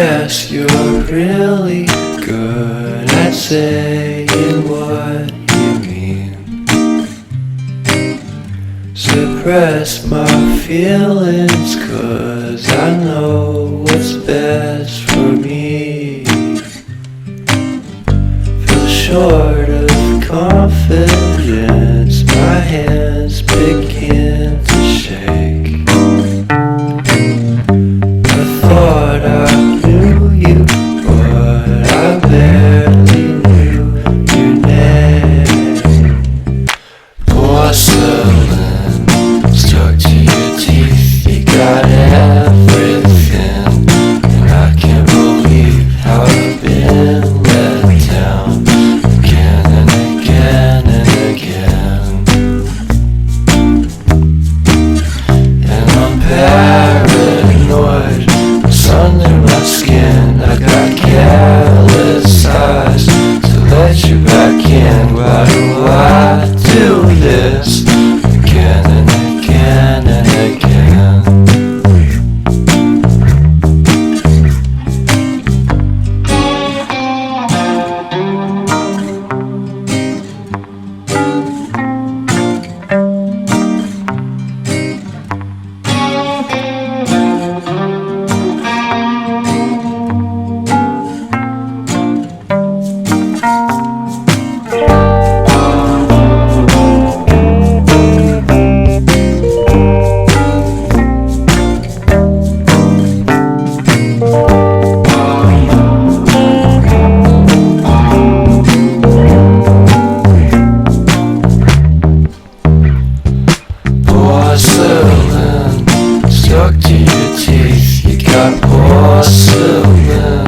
guess you're really good at saying what you mean. Suppress my feelings, 'cause I know what's best for me. Feel short of confidence, my hands begin to shake. I thought I knew you, but I barely knew your name. Porcelain stuck to your teeth, you got everything, and I can't believe how I've been let down again and again and again. And I'm paranoid, it's under my skin. I got careless eyes to let you back in. Why do I do this again and again and again? Porcelain stuck to your teeth, you got porcelain.